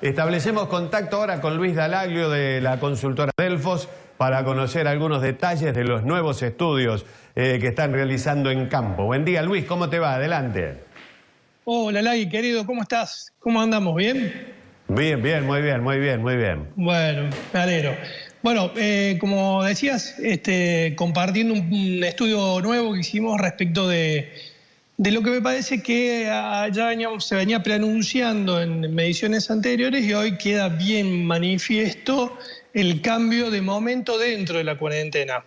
Establecemos contacto ahora con Luis Dallaglio de la consultora Delfos para conocer algunos detalles de los nuevos estudios que están realizando en campo. Buen día, Luis, ¿cómo te va? Adelante. Hola, Lagui, querido, ¿cómo estás? ¿Cómo andamos? ¿Bien? Bien, bien, muy bien, muy bien, muy bien. Bueno, me alegro. Bueno, como decías, compartiendo un estudio nuevo que hicimos respecto de lo que me parece que ya se venía preanunciando en mediciones anteriores y hoy queda bien manifiesto el cambio de momento dentro de la cuarentena.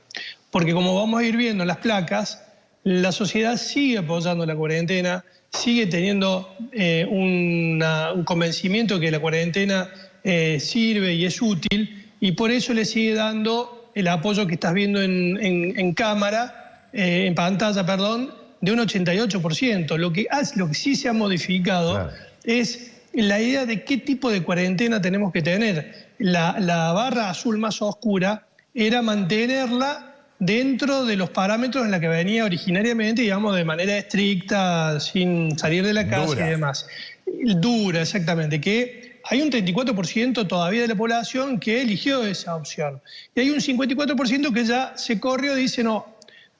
Porque como vamos a ir viendo en las placas, la sociedad sigue apoyando la cuarentena, sigue teniendo un convencimiento que la cuarentena sirve y es útil, y por eso le sigue dando el apoyo que estás viendo en pantalla, perdón, de un 88%. Lo que sí se ha modificado es la idea de qué tipo de cuarentena tenemos que tener. La barra azul más oscura era mantenerla dentro de los parámetros en la que venía originariamente, digamos, de manera estricta, sin salir de la casa y demás. Dura, exactamente, que hay un 34% todavía de la población que eligió esa opción. Y hay un 54% que ya se corrió y dice, no,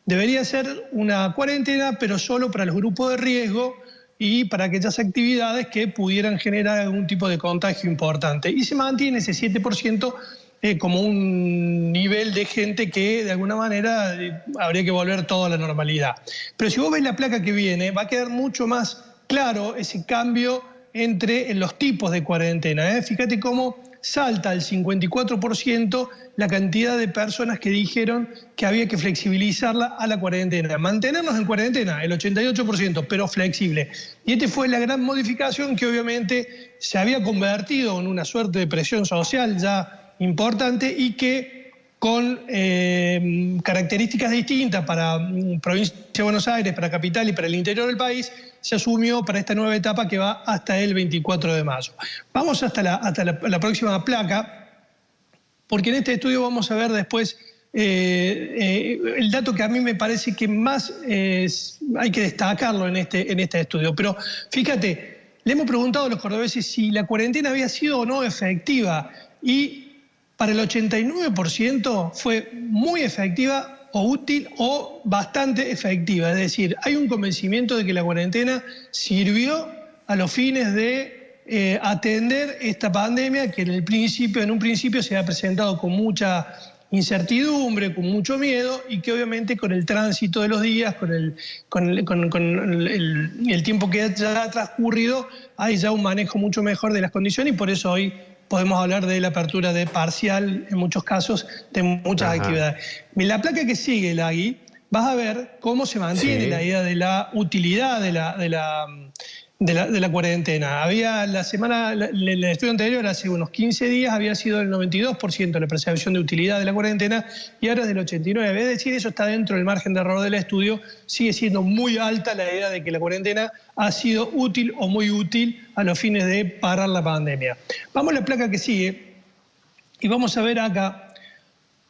debería ser una cuarentena, pero solo para los grupos de riesgo y para aquellas actividades que pudieran generar algún tipo de contagio importante. Y se mantiene ese 7% como un nivel de gente que de alguna manera habría que volver todo a la normalidad. Pero si vos ves la placa que viene, va a quedar mucho más claro ese cambio entre los tipos de cuarentena. Fíjate cómo salta al 54% la cantidad de personas que dijeron que había que flexibilizarla a la cuarentena. Mantenernos en cuarentena, el 88%, pero flexible. Y esta fue la gran modificación que obviamente se había convertido en una suerte de presión social ya importante y que con características distintas para provincia de Buenos Aires, para capital y para el interior del país, se asumió para esta nueva etapa que va hasta el 24 de mayo. Vamos hasta la próxima placa, porque en este estudio vamos a ver después el dato que a mí me parece que más hay que destacarlo en este estudio. Pero fíjate, le hemos preguntado a los cordobeses si la cuarentena había sido o no efectiva y para el 89% fue muy efectiva o útil o bastante efectiva. Es decir, hay un convencimiento de que la cuarentena sirvió a los fines de atender esta pandemia que en un principio se ha presentado con mucha incertidumbre, con mucho miedo y que obviamente con el tránsito de los días, con el tiempo que ya ha transcurrido, hay ya un manejo mucho mejor de las condiciones y por eso hoy podemos hablar de la apertura de parcial, en muchos casos, de muchas actividades. En la placa que sigue, Lagui, vas a ver cómo se mantiene la idea de la utilidad de la cuarentena. Había el estudio anterior, hace unos 15 días, había sido el 92% la percepción de utilidad de la cuarentena y ahora es del 89%. Es decir, eso está dentro del margen de error del estudio. Sigue siendo muy alta la idea de que la cuarentena ha sido útil o muy útil a los fines de parar la pandemia. Vamos a la placa que sigue y vamos a ver acá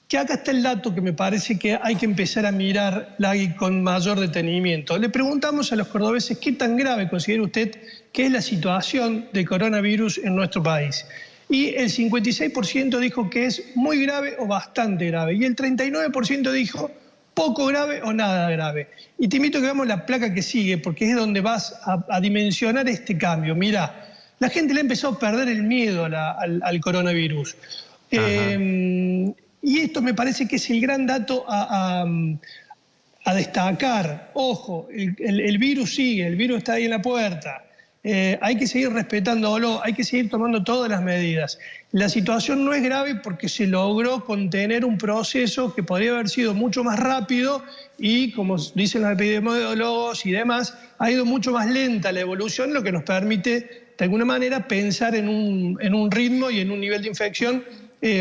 que acá está el dato que me parece que hay que empezar a mirar, Lagui, con mayor detenimiento. Le preguntamos a los cordobeses qué tan grave considera usted que es la situación de coronavirus en nuestro país. Y el 56% dijo que es muy grave o bastante grave. Y el 39% dijo poco grave o nada grave. Y te invito a que veamos la placa que sigue, porque es donde vas a dimensionar este cambio. Mirá, la gente le empezó a perder el miedo al coronavirus. Y esto me parece que es el gran dato a destacar. Ojo, el virus sigue, el virus está ahí en la puerta. Hay que seguir respetándolo, hay que seguir tomando todas las medidas. La situación no es grave porque se logró contener un proceso que podría haber sido mucho más rápido y, como dicen los epidemiólogos y demás, ha ido mucho más lenta la evolución, lo que nos permite, de alguna manera, pensar en un ritmo y en un nivel de infección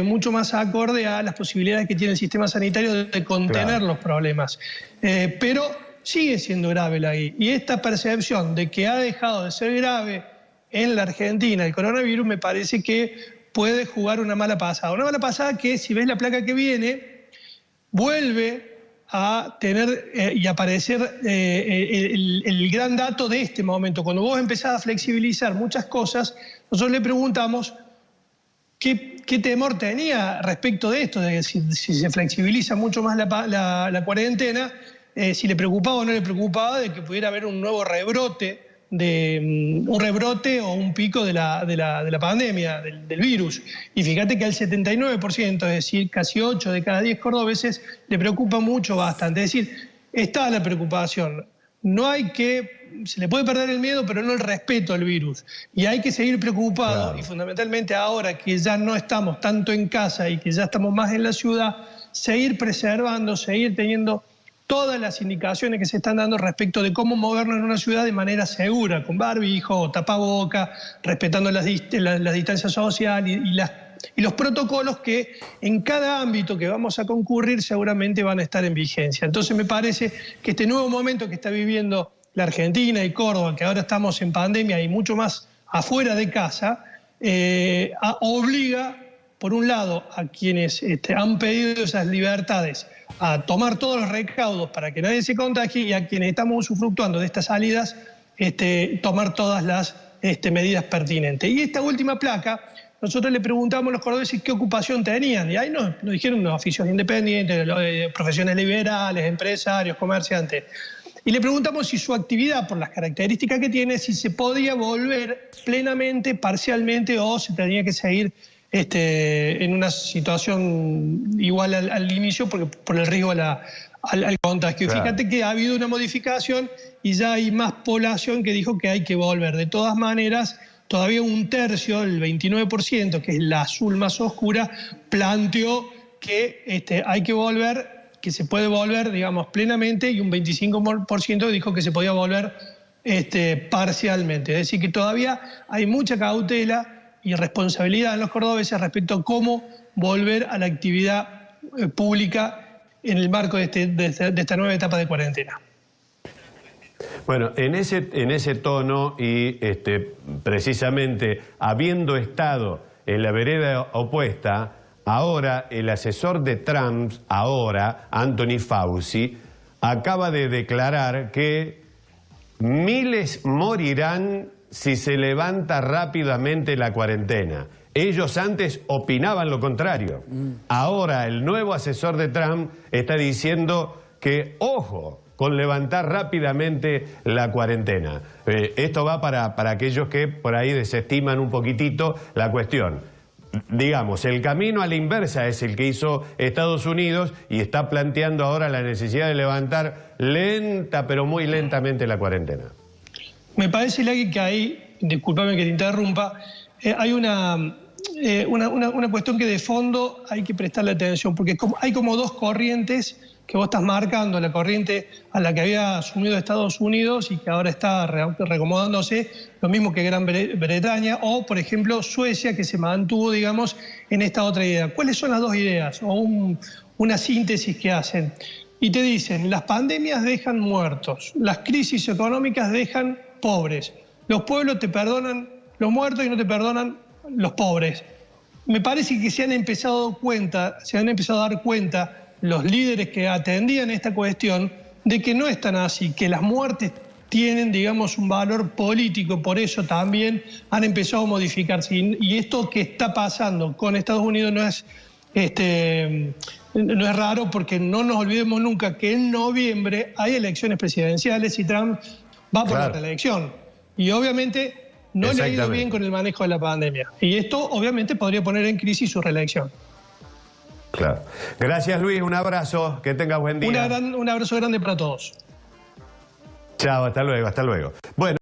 mucho más acorde a las posibilidades que tiene el sistema sanitario de contener los problemas. Pero sigue siendo grave y esta percepción de que ha dejado de ser grave en la Argentina el coronavirus me parece que puede jugar una mala pasada. Una mala pasada que, si ves la placa que viene, vuelve a tener y aparecer el gran dato de este momento. Cuando vos empezás a flexibilizar muchas cosas, nosotros le preguntamos qué temor tenía respecto de esto, de que si se flexibiliza mucho más la cuarentena, si le preocupaba o no le preocupaba de que pudiera haber un nuevo rebrote, o un pico de la pandemia, del virus. Y fíjate que al 79%, es decir, casi 8 de cada 10 cordobeses, le preocupa mucho, bastante. Es decir, está la preocupación. Se le puede perder el miedo, pero no el respeto al virus. Y hay que seguir preocupado, claro. Y fundamentalmente ahora que ya no estamos tanto en casa y que ya estamos más en la ciudad, seguir preservando, seguir teniendo todas las indicaciones que se están dando respecto de cómo movernos en una ciudad de manera segura, con barbijo, tapaboca, respetando las distancias sociales y los protocolos que en cada ámbito que vamos a concurrir seguramente van a estar en vigencia. Entonces me parece que este nuevo momento que está viviendo la Argentina y Córdoba, que ahora estamos en pandemia y mucho más afuera de casa, obliga, por un lado, a quienes han pedido esas libertades a tomar todos los recaudos para que nadie se contagie, y a quienes estamos usufructuando de estas salidas, tomar todas las medidas pertinentes. Y esta última placa, nosotros le preguntamos a los cordobeses qué ocupación tenían, y ahí nos dijeron los oficios independientes, profesiones liberales, empresarios, comerciantes. Y le preguntamos si su actividad, por las características que tiene, si se podía volver plenamente, parcialmente, o se tenía que seguir en una situación igual al inicio por el riesgo al contagio. Claro. Fíjate que ha habido una modificación y ya hay más población que dijo que hay que volver. De todas maneras, todavía un tercio, el 29%, que es la azul más oscura, planteó que hay que volver, que se puede volver, digamos, plenamente, y un 25% dijo que se podía volver parcialmente. Es decir, que todavía hay mucha cautela y responsabilidad en los cordobeses respecto a cómo volver a la actividad pública en el marco de esta nueva etapa de cuarentena. Bueno, en ese tono y precisamente habiendo estado en la vereda opuesta, ahora el asesor de Trump, Anthony Fauci, acaba de declarar que miles morirán si se levanta rápidamente la cuarentena. Ellos antes opinaban lo contrario. Ahora el nuevo asesor de Trump está diciendo que, ojo, con levantar rápidamente la cuarentena. Esto va para aquellos que por ahí desestiman un poquitito la cuestión. Digamos, el camino a la inversa es el que hizo Estados Unidos y está planteando ahora la necesidad de levantar lenta, pero muy lentamente la cuarentena. Me parece, Lagui, que ahí, discúlpame que te interrumpa, hay una cuestión que de fondo hay que prestarle atención, porque hay como dos corrientes que vos estás marcando, la corriente a la que había asumido Estados Unidos y que ahora está reacomodándose, lo mismo que Gran Bretaña, o por ejemplo Suecia, que se mantuvo, digamos, en esta otra idea. ¿Cuáles son las dos ideas? O una síntesis que hacen. Y te dicen, las pandemias dejan muertos, las crisis económicas dejan pobres, los pueblos te perdonan los muertos y no te perdonan los pobres. Me parece que se han empezado a dar cuenta los líderes que atendían esta cuestión de que no es tan así, que las muertes tienen, digamos, un valor político, por eso también han empezado a modificarse. Y esto que está pasando con Estados Unidos no es raro, porque no nos olvidemos nunca que en noviembre hay elecciones presidenciales y Trump va por la reelección. Y obviamente no le ha ido bien con el manejo de la pandemia. Y esto obviamente podría poner en crisis su reelección. Claro. Gracias, Luis. Un abrazo. Que tengas buen día. Un abrazo grande para todos. Chao, hasta luego, hasta luego. Bueno.